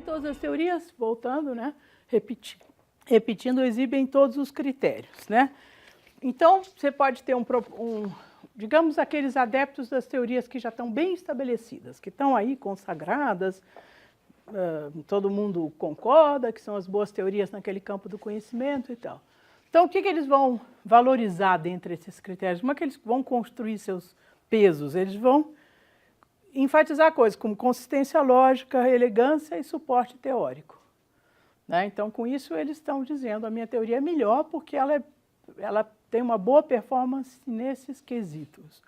todas as teorias, voltando, né, repetindo, exibem todos os critérios, né? Então, você pode ter digamos, aqueles adeptos das teorias que já estão bem estabelecidas, que estão aí consagradas, todo mundo concorda que são as boas teorias naquele campo do conhecimento e tal. Então, o que eles vão valorizar dentre esses critérios? Como é que eles vão construir seus pesos? Eles vão enfatizar coisas como consistência lógica, elegância e suporte teórico, né? Então, com isso, eles estão dizendo a minha teoria é melhor porque ela tem uma boa performance nesses quesitos.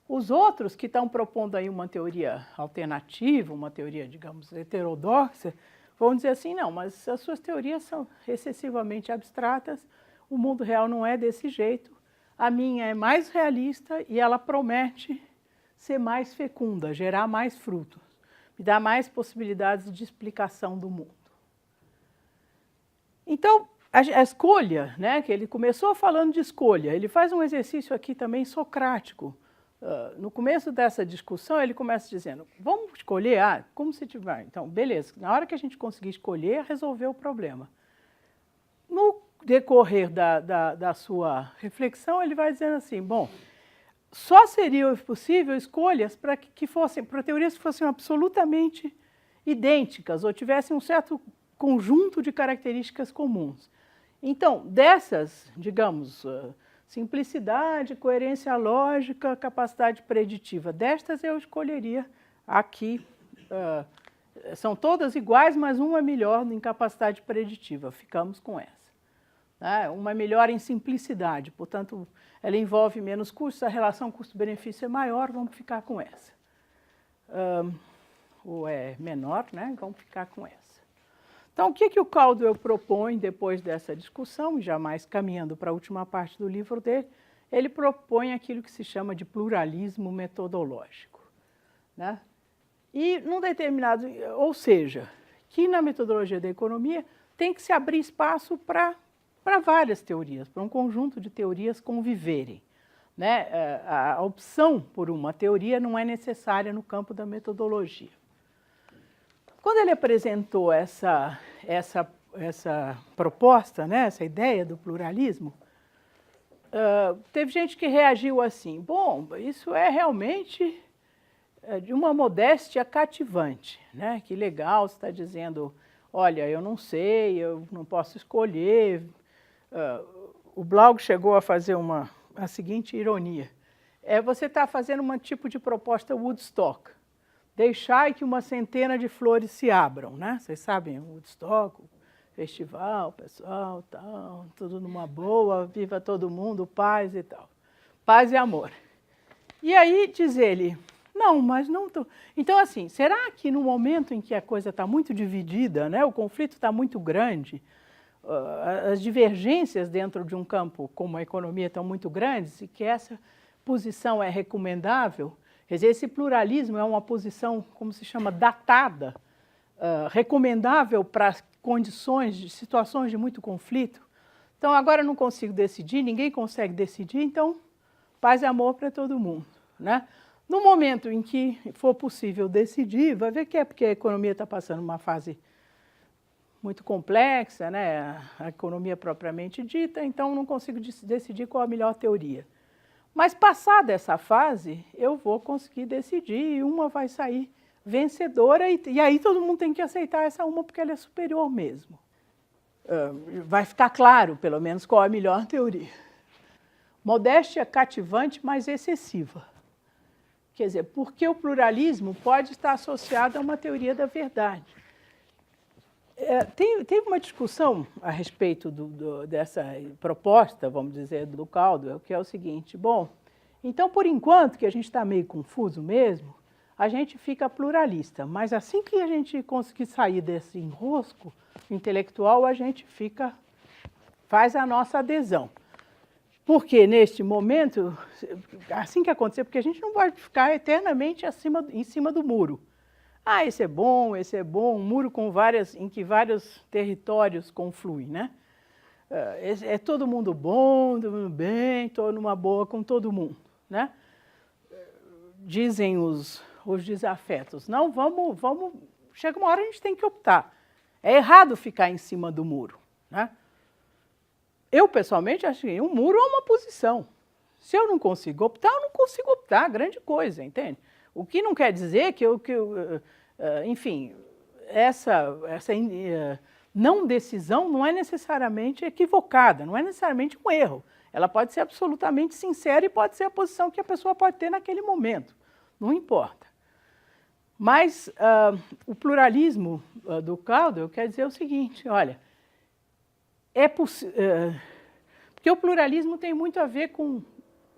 Os outros que estão propondo aí uma teoria alternativa, uma teoria, digamos, heterodoxa, vão dizer assim, não, mas as suas teorias são excessivamente abstratas, o mundo real não é desse jeito, a minha é mais realista e ela promete ser mais fecunda, gerar mais frutos, me dar mais possibilidades de explicação do mundo. Então, a escolha, né, que ele começou falando de escolha, ele faz um exercício aqui também socrático. No começo dessa discussão, ele começa dizendo, vamos escolher, como se tiver. Então, beleza, na hora que a gente conseguir escolher, resolver o problema. No decorrer da sua reflexão, ele vai dizendo assim, bom, só seria possível escolhas para teorias que fossem absolutamente idênticas ou tivessem um certo conjunto de características comuns. Então, dessas, digamos, simplicidade, coerência lógica, capacidade preditiva, destas eu escolheria aqui, são todas iguais, mas uma é melhor em capacidade preditiva, ficamos com essa. Né? Uma é melhor em simplicidade, portanto, ela envolve menos custos, a relação custo-benefício é maior, vamos ficar com essa. Ou é menor, né? Vamos ficar com essa. Então, o que o Caldwell propõe depois dessa discussão, já mais caminhando para a última parte do livro dele, ele propõe aquilo que se chama de pluralismo metodológico, né? E num determinado, ou seja, que na metodologia da economia tem que se abrir espaço para várias teorias, para um conjunto de teorias conviverem, né? A opção por uma teoria não é necessária no campo da metodologia. Quando ele apresentou essa proposta, né, essa ideia do pluralismo, teve gente que reagiu assim, bom, isso é realmente de uma modéstia cativante, né? Que legal, você está dizendo, olha, eu não sei, eu não posso escolher. O Blaug chegou a fazer a seguinte ironia, você está fazendo um tipo de proposta Woodstock, deixai que uma centena de flores se abram, né? Vocês sabem, o Woodstock, o festival, pessoal, tal, tudo numa boa, viva todo mundo, paz e tal. Paz e amor. E aí diz ele, não, mas não estou... Então, assim, será que no momento em que a coisa está muito dividida, né, o conflito está muito grande, as divergências dentro de um campo como a economia estão muito grandes e que essa posição é recomendável, quer dizer, esse pluralismo é uma posição, como se chama, datada, recomendável para condições, situações de muito conflito. Então, agora eu não consigo decidir, ninguém consegue decidir, então, paz e amor para todo mundo, né? No momento em que for possível decidir, vai ver que é porque a economia está passando uma fase muito complexa, né? A economia propriamente dita, então não consigo decidir qual a melhor teoria. Mas, passada essa fase, eu vou conseguir decidir e uma vai sair vencedora e aí todo mundo tem que aceitar essa uma porque ela é superior mesmo. Vai ficar claro, pelo menos, qual é a melhor teoria. Modéstia cativante, mas excessiva. Quer dizer, porque o pluralismo pode estar associado a uma teoria da verdade. Teve uma discussão a respeito dessa proposta, vamos dizer, do Caldwell, que é o seguinte, bom, então, por enquanto, que a gente está meio confuso mesmo, a gente fica pluralista, mas assim que a gente conseguir sair desse enrosco intelectual, a gente faz a nossa adesão. Porque, neste momento, assim que acontecer, porque a gente não pode ficar eternamente em cima do muro. Esse é bom, um muro em que vários territórios confluem, né? É todo mundo bom, todo mundo bem, estou numa boa com todo mundo, né? Dizem os desafetos, não, vamos chega uma hora a gente tem que optar. É errado ficar em cima do muro, né? Eu, pessoalmente, acho que um muro é uma posição. Se eu não consigo optar, eu não consigo optar, grande coisa, entende? O que não quer dizer que enfim, essa não decisão não é necessariamente equivocada, não é necessariamente um erro. Ela pode ser absolutamente sincera e pode ser a posição que a pessoa pode ter naquele momento, não importa. Mas o pluralismo do Caldwell quer dizer o seguinte, olha, porque o pluralismo tem muito a ver com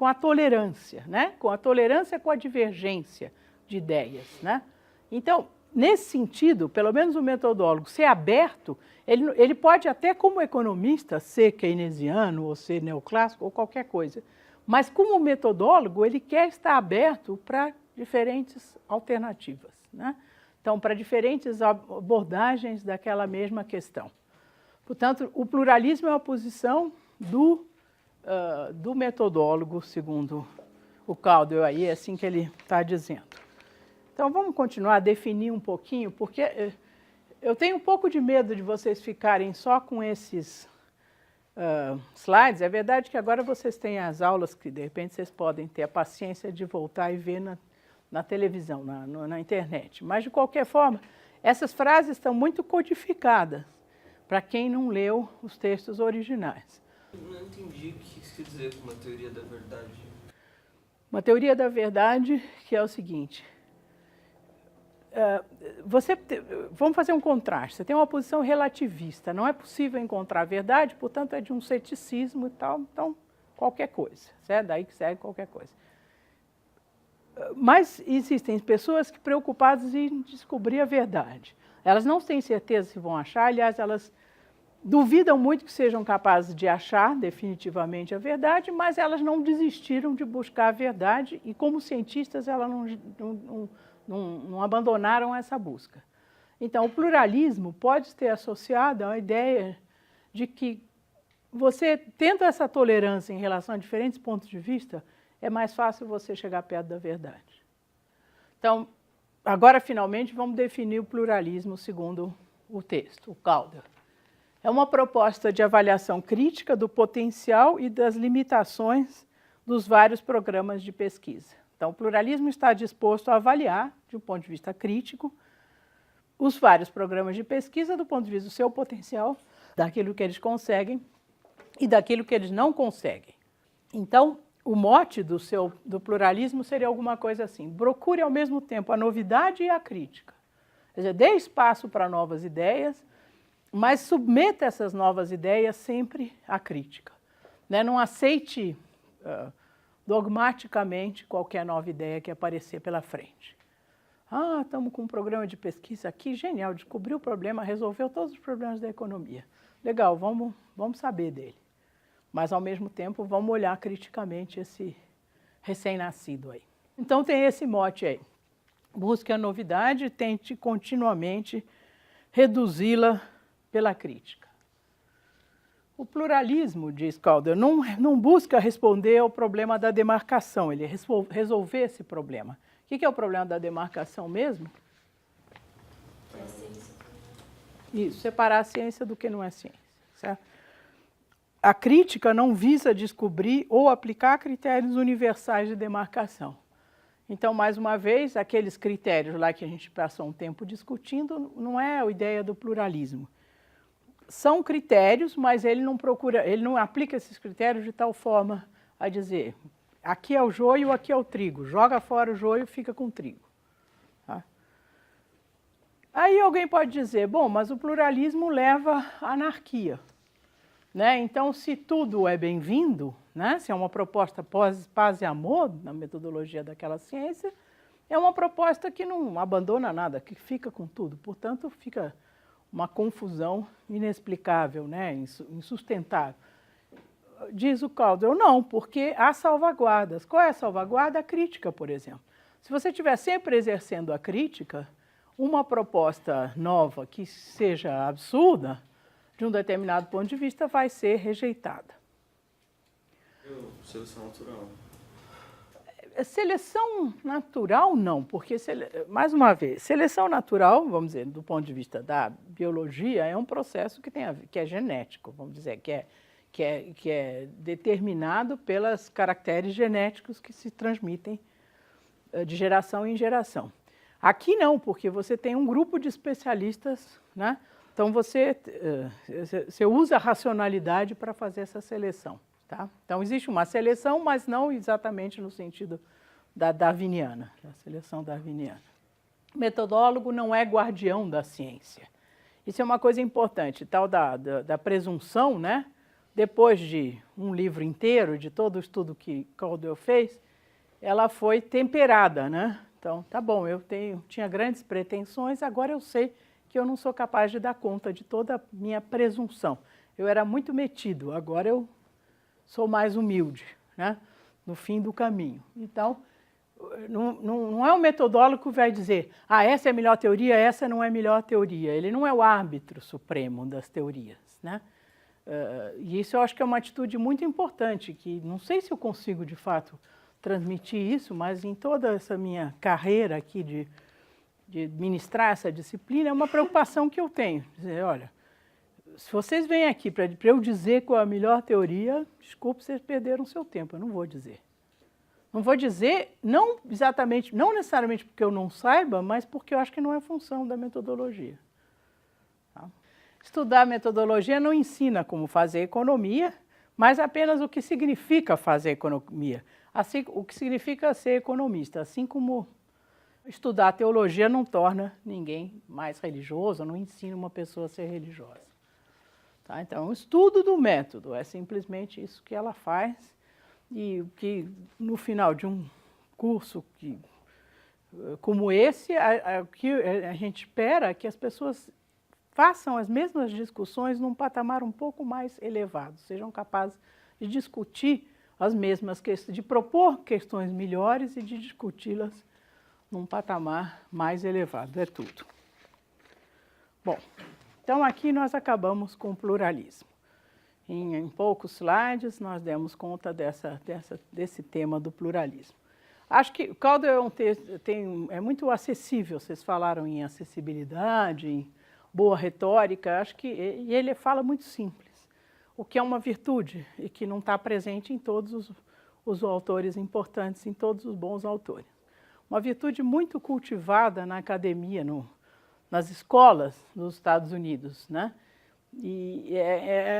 a tolerância, né? Com a tolerância, com a divergência de ideias, né? Então, nesse sentido, pelo menos o metodólogo ser aberto, ele pode até como economista ser keynesiano ou ser neoclássico ou qualquer coisa, mas como metodólogo ele quer estar aberto para diferentes alternativas, né? Então, para diferentes abordagens daquela mesma questão. Portanto, o pluralismo é uma posição do metodólogo, segundo o Caldwell, aí, é assim que ele está dizendo. Então, vamos continuar a definir um pouquinho, porque eu tenho um pouco de medo de vocês ficarem só com esses slides. É verdade que agora vocês têm as aulas que, de repente, vocês podem ter a paciência de voltar e ver na televisão, na internet. Mas, de qualquer forma, essas frases estão muito codificadas para quem não leu os textos originais. Eu não entendi o que isso quer dizer com uma teoria da verdade. Uma teoria da verdade que é o seguinte, vamos fazer um contraste, você tem uma posição relativista, não é possível encontrar a verdade, portanto é de um ceticismo e tal, então qualquer coisa, certo? Daí que segue qualquer coisa. Mas existem pessoas que preocupadas em descobrir a verdade. Elas não têm certeza se vão achar, aliás, elas duvidam muito que sejam capazes de achar definitivamente a verdade, mas elas não desistiram de buscar a verdade e, como cientistas, elas não abandonaram essa busca. Então, o pluralismo pode ter associado a ideia de que você, tendo essa tolerância em relação a diferentes pontos de vista, é mais fácil você chegar perto da verdade. Então, agora, finalmente, vamos definir o pluralismo segundo o texto, o Caldwell. É uma proposta de avaliação crítica do potencial e das limitações dos vários programas de pesquisa. Então, o pluralismo está disposto a avaliar, de um ponto de vista crítico, os vários programas de pesquisa do ponto de vista do seu potencial, daquilo que eles conseguem e daquilo que eles não conseguem. Então, o mote do pluralismo seria alguma coisa assim, procure ao mesmo tempo a novidade e a crítica. Quer dizer, dê espaço para novas ideias, mas submeta essas novas ideias sempre à crítica, né? Não aceite dogmaticamente qualquer nova ideia que aparecer pela frente. Ah, estamos com um programa de pesquisa aqui, genial, descobriu o problema, resolveu todos os problemas da economia. Legal, vamos saber dele. Mas, ao mesmo tempo, vamos olhar criticamente esse recém-nascido aí. Então, tem esse mote aí. Busque a novidade e tente continuamente reduzi-la pela crítica. O pluralismo, diz Caldwell, não busca responder ao problema da demarcação, ele resolver esse problema. O que é o problema da demarcação mesmo? É a ciência. Isso, separar a ciência do que não é ciência, certo? A crítica não visa descobrir ou aplicar critérios universais de demarcação. Então, mais uma vez, aqueles critérios lá que a gente passou um tempo discutindo, não é a ideia do pluralismo. São critérios, mas ele não aplica esses critérios de tal forma a dizer, aqui é o joio, aqui é o trigo, joga fora o joio e fica com o trigo. Tá? Aí alguém pode dizer, bom, mas o pluralismo leva à anarquia. Né? Então, se tudo é bem-vindo, né? Se é uma proposta paz e amor, na metodologia daquela ciência, é uma proposta que não abandona nada, que fica com tudo. Portanto, fica uma confusão inexplicável, né? Insustentável. Diz o Caldwell, não, porque há salvaguardas. Qual é a salvaguarda? A crítica, por exemplo. Se você estiver sempre exercendo a crítica, uma proposta nova que seja absurda, de um determinado ponto de vista, vai ser rejeitada. Seleção natural. Seleção natural, não, porque, mais uma vez, seleção natural, vamos dizer, do ponto de vista da biologia, é um processo que é genético, vamos dizer, que é determinado pelos caracteres genéticos que se transmitem de geração em geração. Aqui não, porque você tem um grupo de especialistas, né? Então você usa a racionalidade para fazer essa seleção. Tá? Então existe uma seleção, mas não exatamente no sentido da darwiniana, da seleção darwiniana. O metodólogo não é guardião da ciência. Isso é uma coisa importante, tal da presunção, né? Depois de um livro inteiro, de todo o estudo que Caldwell fez, ela foi temperada, né? Então, tá bom, tinha grandes pretensões, agora eu sei que eu não sou capaz de dar conta de toda a minha presunção. Eu era muito metido, agora eu sou mais humilde, né? No fim do caminho. Então, não é o metodólogo que vai dizer, essa é a melhor teoria, essa não é a melhor teoria. Ele não é o árbitro supremo das teorias, né? E isso eu acho que é uma atitude muito importante, que não sei se eu consigo, de fato, transmitir isso, mas em toda essa minha carreira aqui de ministrar essa disciplina, é uma preocupação que eu tenho. Dizer, olha, se vocês vêm aqui para eu dizer qual é a melhor teoria, desculpe, vocês perderam seu tempo, eu não vou dizer. Não vou dizer, não necessariamente porque eu não saiba, mas porque eu acho que não é função da metodologia. Tá? Estudar metodologia não ensina como fazer economia, mas apenas o que significa fazer economia, assim, o que significa ser economista, assim como estudar teologia não torna ninguém mais religioso, não ensina uma pessoa a ser religiosa. Tá? Então, o estudo do método é simplesmente isso que ela faz e que, no final de um curso como esse, o que a gente espera é que as pessoas façam as mesmas discussões num patamar um pouco mais elevado, sejam capazes de discutir as mesmas questões, de propor questões melhores e de discuti-las num patamar mais elevado, é tudo. Bom, então aqui nós acabamos com o pluralismo. Em poucos slides nós demos conta desse tema do pluralismo. Acho que o Caldwell é um texto, é muito acessível, vocês falaram em acessibilidade, em boa retórica, acho que e ele fala muito simples, o que é uma virtude e que não está presente em todos os autores importantes, em todos os bons autores. Uma virtude muito cultivada na academia, nas escolas dos Estados Unidos, né? E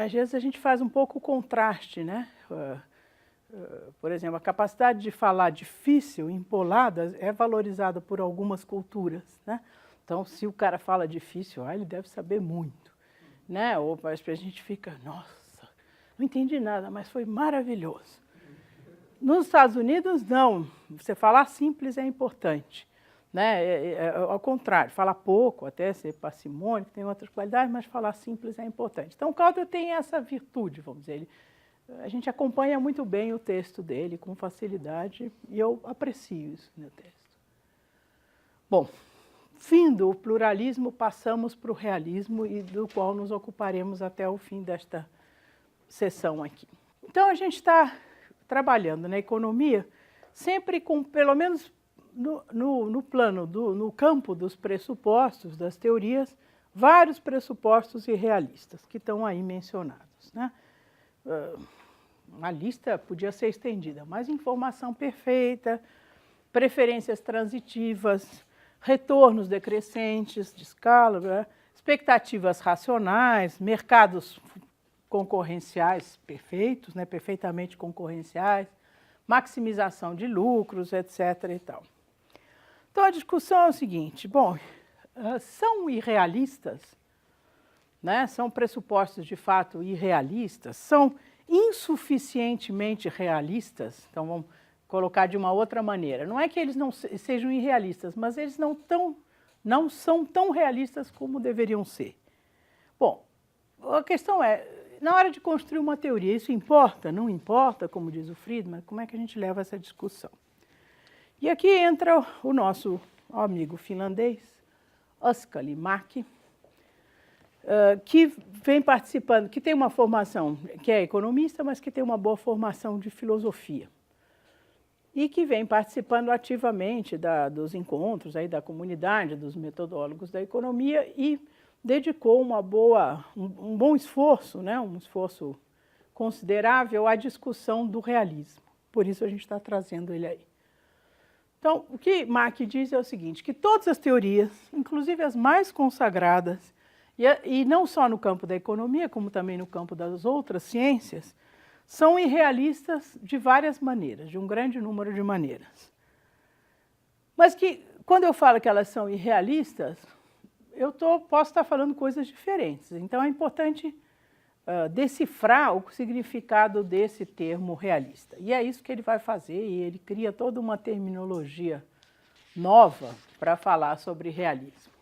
às vezes a gente faz um pouco o contraste, né? Por exemplo, a capacidade de falar difícil, empolada, é valorizada por algumas culturas, né? Então, se o cara fala difícil, ele deve saber muito, né? Ou a gente fica, nossa, não entendi nada, mas foi maravilhoso. Nos Estados Unidos, não. Você falar simples é importante, né? Ao contrário, falar pouco, até ser parcimônico, tem outras qualidades, mas falar simples é importante. Então, o Caldwell tem essa virtude, vamos dizer. A gente acompanha muito bem o texto dele, com facilidade, e eu aprecio isso no texto. Bom, fim do pluralismo, passamos para o realismo, e do qual nos ocuparemos até o fim desta sessão aqui. Então, a gente está trabalhando na economia sempre com, pelo menos no plano, no campo dos pressupostos, das teorias, vários pressupostos irrealistas que estão aí mencionados, né? A lista podia ser estendida, mas informação perfeita, preferências transitivas, retornos decrescentes de escala, expectativas racionais, mercados concorrenciais perfeitos, né, perfeitamente concorrenciais, maximização de lucros, etc. e tal. Então, a discussão é o seguinte, bom, são irrealistas, né, são pressupostos de fato irrealistas, são insuficientemente realistas, então vamos colocar de uma outra maneira. Não é que eles não sejam irrealistas, mas eles não são tão realistas como deveriam ser. Bom, a questão é, na hora de construir uma teoria, isso importa? Não importa, como diz o Friedman, como é que a gente leva essa discussão? E aqui entra o nosso amigo finlandês, Oskar Limäki, que vem participando, que tem uma formação, que é economista, mas que tem uma boa formação de filosofia. e que vem participando ativamente dos encontros aí da comunidade, dos metodólogos da economia, e dedicou um bom esforço, né, um esforço considerável à discussão do realismo. Por isso a gente está trazendo ele aí. Então, o que Marx diz é o seguinte, que todas as teorias, inclusive as mais consagradas, e não só no campo da economia, como também no campo das outras ciências, são irrealistas de várias maneiras, de um grande número de maneiras. Mas que, quando eu falo que elas são irrealistas, posso estar falando coisas diferentes. Então, é importante decifrar o significado desse termo realista. E é isso que ele vai fazer, e ele cria toda uma terminologia nova para falar sobre realismo.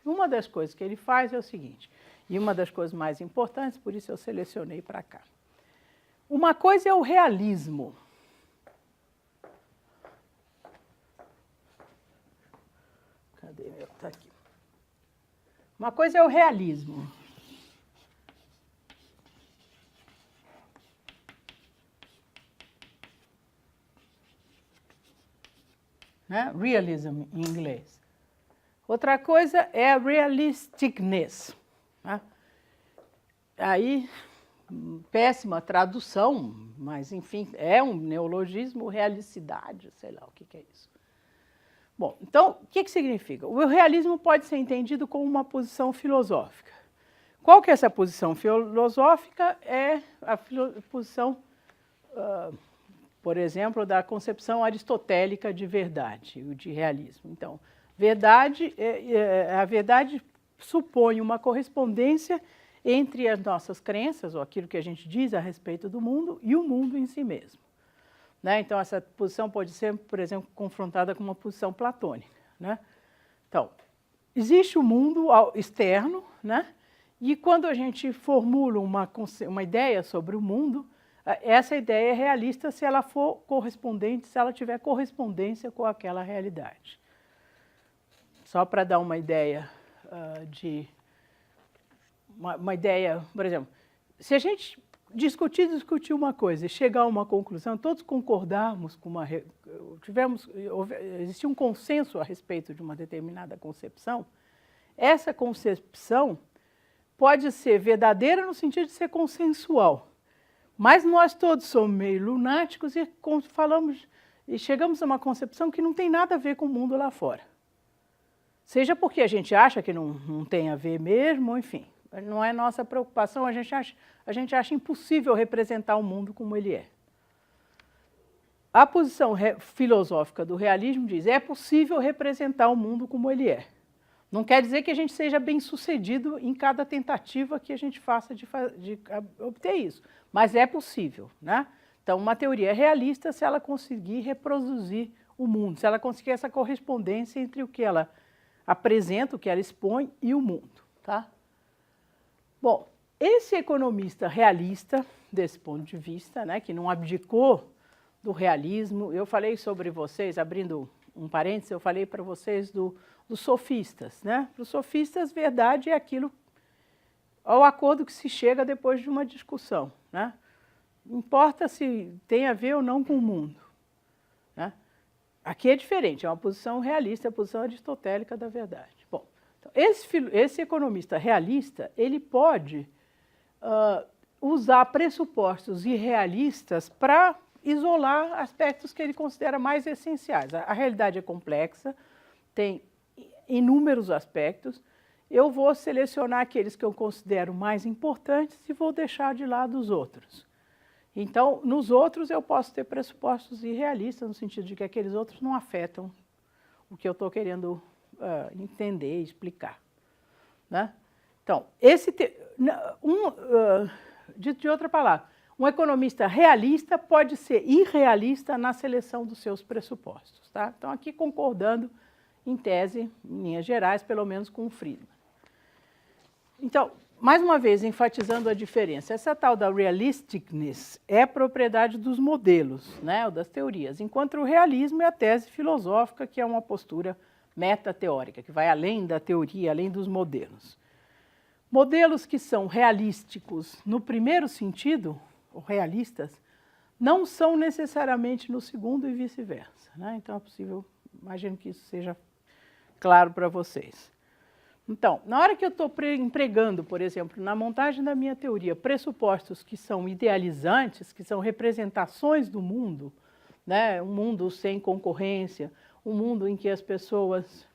Uma das coisas que ele faz é o seguinte, e uma das coisas mais importantes, por isso eu selecionei para cá. Uma coisa é o realismo. Cadê meu? Está aqui. Uma coisa é o realismo. Né? Realism em inglês. Outra coisa é a realisticness. Né? Aí, péssima tradução, mas enfim, é um neologismo, realicidade, sei lá o que é isso. Bom, então, o que significa? O realismo pode ser entendido como uma posição filosófica. Qual que é essa posição filosófica? É a posição, por exemplo, da concepção aristotélica de verdade, de realismo. Então, a verdade supõe uma correspondência entre as nossas crenças, ou aquilo que a gente diz a respeito do mundo, e o mundo em si mesmo. Né? Então, essa posição pode ser, por exemplo, confrontada com uma posição platônica. Né? Então, existe o mundo externo, né? E quando a gente formula uma ideia sobre o mundo, essa ideia é realista se ela for correspondente, se ela tiver correspondência com aquela realidade. Só para dar uma ideia uma ideia, por exemplo, se a gente discutir uma coisa e chegar a uma conclusão, todos concordarmos com existia um consenso a respeito de uma determinada concepção, essa concepção pode ser verdadeira no sentido de ser consensual, mas nós todos somos meio lunáticos e chegamos a uma concepção que não tem nada a ver com o mundo lá fora. Seja porque a gente acha que não tem a ver mesmo, enfim. Não é nossa preocupação, a gente acha impossível representar o mundo como ele é. A posição filosófica do realismo diz que é possível representar o mundo como ele é. Não quer dizer que a gente seja bem-sucedido em cada tentativa que a gente faça de obter isso, mas é possível. Né? Então, uma teoria é realista se ela conseguir reproduzir o mundo, se ela conseguir essa correspondência entre o que ela apresenta, o que ela expõe e o mundo. Tá? Bom, esse economista realista, desse ponto de vista, né, que não abdicou do realismo, eu falei sobre vocês, abrindo um parênteses, eu falei para vocês dos sofistas. Né? Para os sofistas, verdade é ao acordo que se chega depois de uma discussão. Né? Não importa se tem a ver ou não com o mundo. Né? Aqui é diferente, é uma posição realista, é a posição aristotélica da verdade. Bom, então, esse economista realista, ele pode usar pressupostos irrealistas para isolar aspectos que ele considera mais essenciais. A realidade é complexa, tem inúmeros aspectos. Eu vou selecionar aqueles que eu considero mais importantes e vou deixar de lado os outros. Então, nos outros eu posso ter pressupostos irrealistas, no sentido de que aqueles outros não afetam o que eu estou querendo entender e explicar. Né? Então, dito de outra palavra, um economista realista pode ser irrealista na seleção dos seus pressupostos. Tá? Então, aqui concordando, em tese, em linhas gerais, pelo menos com o Friedman. Então, mais uma vez, enfatizando a diferença, essa tal da realisticness é propriedade dos modelos, né, ou das teorias, enquanto o realismo é a tese filosófica, que é uma postura metateórica, que vai além da teoria, além dos modelos. Modelos que são realísticos no primeiro sentido, ou realistas, não são necessariamente no segundo e vice-versa, né? Então é possível, imagino que isso seja claro para vocês. Então, na hora que eu estou empregando, por exemplo, na montagem da minha teoria, pressupostos que são idealizantes, que são representações do mundo, né? Um mundo sem concorrência, um mundo em que as pessoas,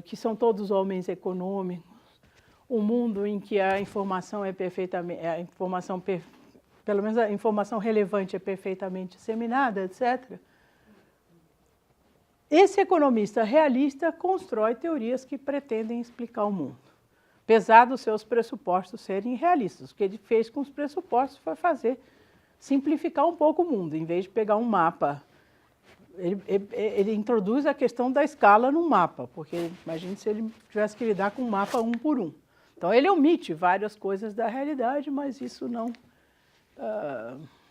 que são todos homens econômicos, um mundo em que a informação é perfeitamente, pelo menos a informação relevante é perfeitamente disseminada, etc. Esse economista realista constrói teorias que pretendem explicar o mundo, apesar dos seus pressupostos serem realistas. O que ele fez com os pressupostos foi simplificar um pouco o mundo, em vez de pegar um mapa. Ele introduz a questão da escala no mapa, porque imagine se ele tivesse que lidar com um mapa um por um. Então, ele omite várias coisas da realidade, mas isso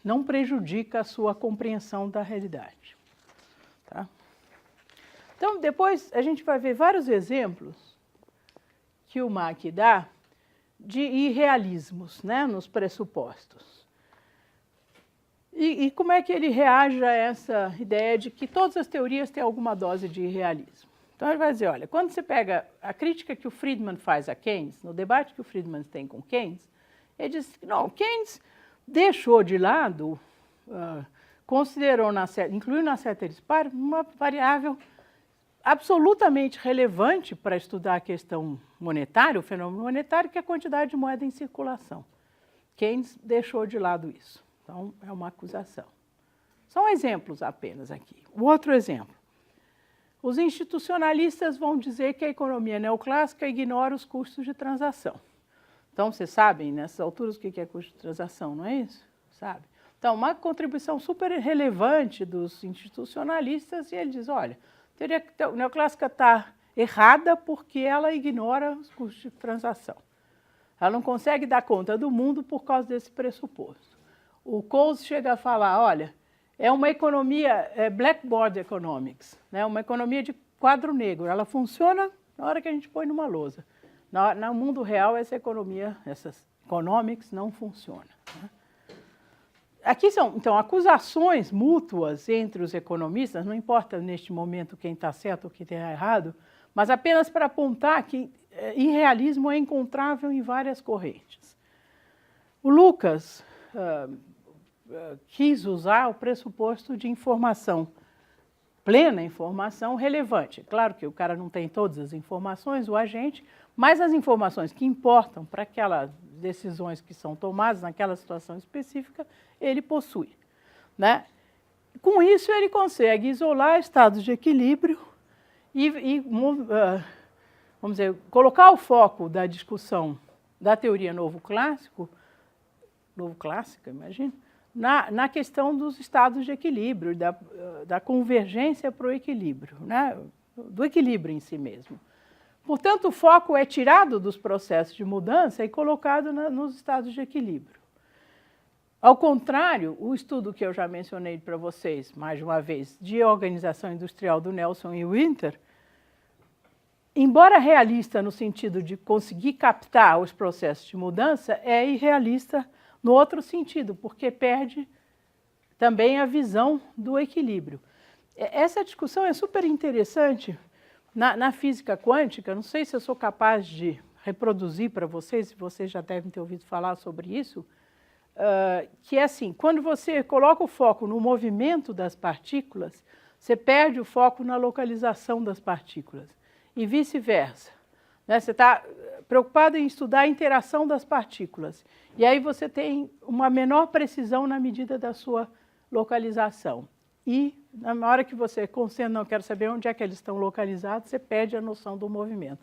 não prejudica a sua compreensão da realidade. Tá? Então, depois a gente vai ver vários exemplos que o Mack dá de irrealismos, né, nos pressupostos. E como é que ele reage a essa ideia de que todas as teorias têm alguma dose de irrealismo? Então, ele vai dizer, olha, quando você pega a crítica que o Friedman faz a Keynes, no debate que o Friedman tem com Keynes, ele diz que não, Keynes deixou de lado, incluiu na ceteris paribus uma variável absolutamente relevante para estudar a questão monetária, o fenômeno monetário, que é a quantidade de moeda em circulação. Keynes deixou de lado isso. Então, é uma acusação. São exemplos apenas aqui. O outro exemplo. Os institucionalistas vão dizer que a economia neoclássica ignora os custos de transação. Então, vocês sabem, nessas alturas, o que é custo de transação, não é isso? Sabe? Então, uma contribuição super relevante dos institucionalistas, e ele diz, olha, a teoria neoclássica está errada porque ela ignora os custos de transação. Ela não consegue dar conta do mundo por causa desse pressuposto. O Coase chega a falar, olha, é uma economia, blackboard economics, né? Uma economia de quadro negro. Ela funciona na hora que a gente põe numa lousa. No mundo real, essas economics não funcionam. Né? Aqui são, então, acusações mútuas entre os economistas, não importa neste momento quem está certo ou quem está errado, mas apenas para apontar que irrealismo é encontrável em várias correntes. O Lucas quis usar o pressuposto de informação, plena informação relevante. Claro que o cara não tem todas as informações, o agente, mas as informações que importam para aquelas decisões que são tomadas naquela situação específica, ele possui. Né? Com isso, ele consegue isolar estados de equilíbrio vamos dizer, colocar o foco da discussão da teoria novo clássica, imagina, na questão dos estados de equilíbrio, da convergência para o equilíbrio, né? Do equilíbrio em si mesmo. Portanto, o foco é tirado dos processos de mudança e colocado nos estados de equilíbrio. Ao contrário, o estudo que eu já mencionei para vocês, mais uma vez, de organização industrial do Nelson e Winter, embora realista no sentido de conseguir captar os processos de mudança, é irrealista no outro sentido, porque perde também a visão do equilíbrio. Essa discussão é super interessante na física quântica. Não sei se eu sou capaz de reproduzir para vocês, se vocês já devem ter ouvido falar sobre isso, que é assim, quando você coloca o foco no movimento das partículas, você perde o foco na localização das partículas, e vice-versa. Né? Você está preocupado em estudar a interação das partículas, e aí você tem uma menor precisão na medida da sua localização. E na hora que você concentra, não quero saber onde é que eles estão localizados, você perde a noção do movimento.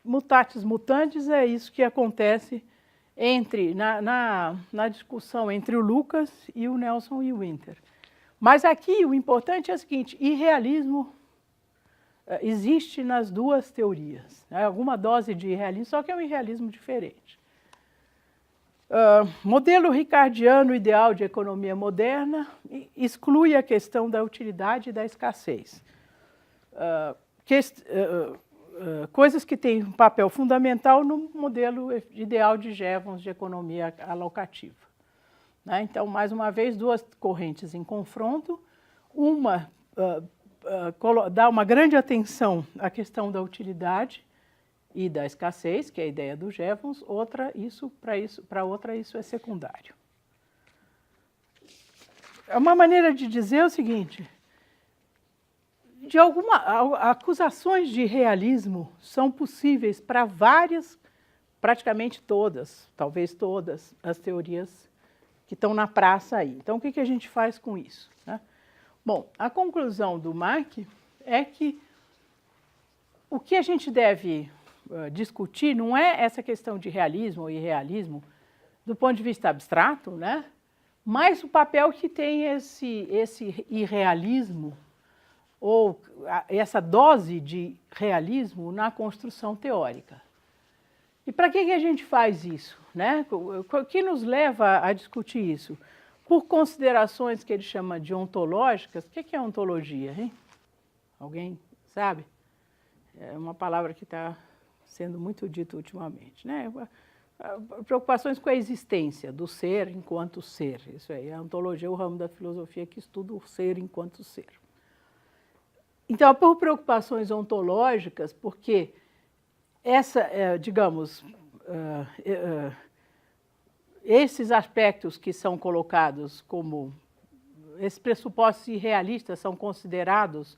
Mutatis mutandis é isso que acontece na discussão entre o Lucas e o Nelson e o Winter. Mas aqui o importante é o seguinte, irrealismo existe nas duas teorias. Né? Alguma dose de irrealismo, só que é um irrealismo diferente. Modelo ricardiano ideal de economia moderna exclui a questão da utilidade e da escassez. Coisas que têm um papel fundamental no modelo ideal de Jevons de economia alocativa. né? Então, mais uma vez, duas correntes em confronto, uma dá uma grande atenção à questão da utilidade e da escassez, que é a ideia do Jevons, para outra isso é secundário. Uma maneira de dizer o seguinte: acusações de realismo são possíveis para praticamente todas, talvez todas, as teorias que estão na praça aí. Então, o que a gente faz com isso, né? Bom, a conclusão do Mark é que o que a gente deve discutir não é essa questão de realismo ou irrealismo do ponto de vista abstrato, né? Mas o papel que tem esse irrealismo ou essa dose de realismo na construção teórica. E para que a gente faz isso, né? O que nos leva a discutir isso? Por considerações que ele chama de ontológicas. O que é ontologia, hein? Alguém sabe? É uma palavra que está sendo muito dita ultimamente, né? Preocupações com a existência do ser enquanto ser. Isso aí, a ontologia é o ramo da filosofia que estuda o ser enquanto ser. Então, por preocupações ontológicas, porque esses aspectos que são colocados como, esses pressupostos irrealistas são considerados,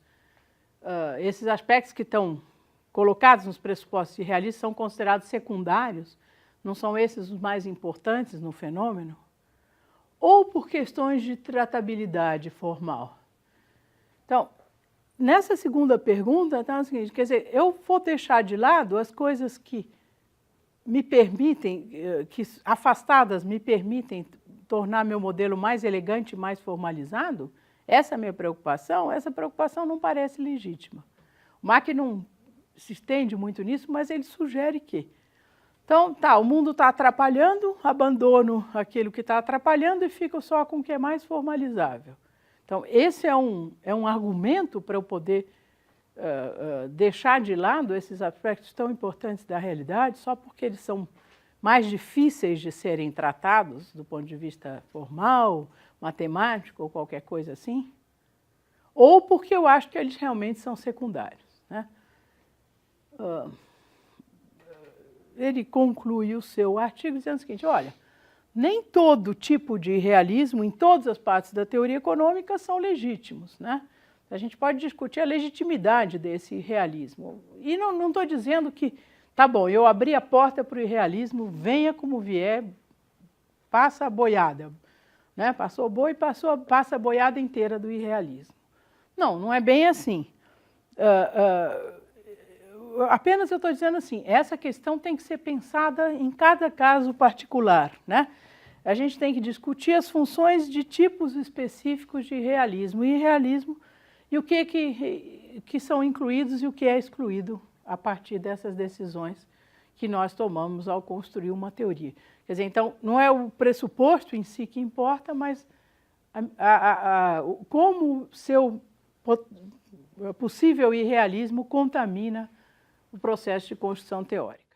esses aspectos que estão colocados nos pressupostos irrealistas são considerados secundários, não são esses os mais importantes no fenômeno? Ou por questões de tratabilidade formal? Então, nessa segunda pergunta, está o seguinte, quer dizer, eu vou deixar de lado as coisas que me permitem, que afastadas me permitem tornar meu modelo mais elegante, mais formalizado? Essa é a minha preocupação? Essa preocupação não parece legítima. O Mark não se estende muito nisso, mas ele sugere que. Então, o mundo está atrapalhando, abandono aquilo que está atrapalhando e fico só com o que é mais formalizável. Então, esse é um argumento para eu poder deixar de lado esses aspectos tão importantes da realidade, só porque eles são mais difíceis de serem tratados do ponto de vista formal, matemático ou qualquer coisa assim, ou porque eu acho que eles realmente são secundários, né? Ele conclui o seu artigo dizendo o seguinte: olha, nem todo tipo de realismo em todas as partes da teoria econômica são legítimos, né? A gente pode discutir a legitimidade desse realismo. E não estou dizendo que, tá bom, eu abri a porta para o irrealismo, venha como vier, passa a boiada, né? Passou o boi, passa a boiada inteira do irrealismo. Não é bem assim. Apenas eu estou dizendo assim, essa questão tem que ser pensada em cada caso particular, né? A gente tem que discutir as funções de tipos específicos de realismo e irrealismo e o que são incluídos e o que é excluído a partir dessas decisões que nós tomamos ao construir uma teoria. Quer dizer, então, não é o pressuposto em si que importa, mas como seu possível irrealismo contamina o processo de construção teórica.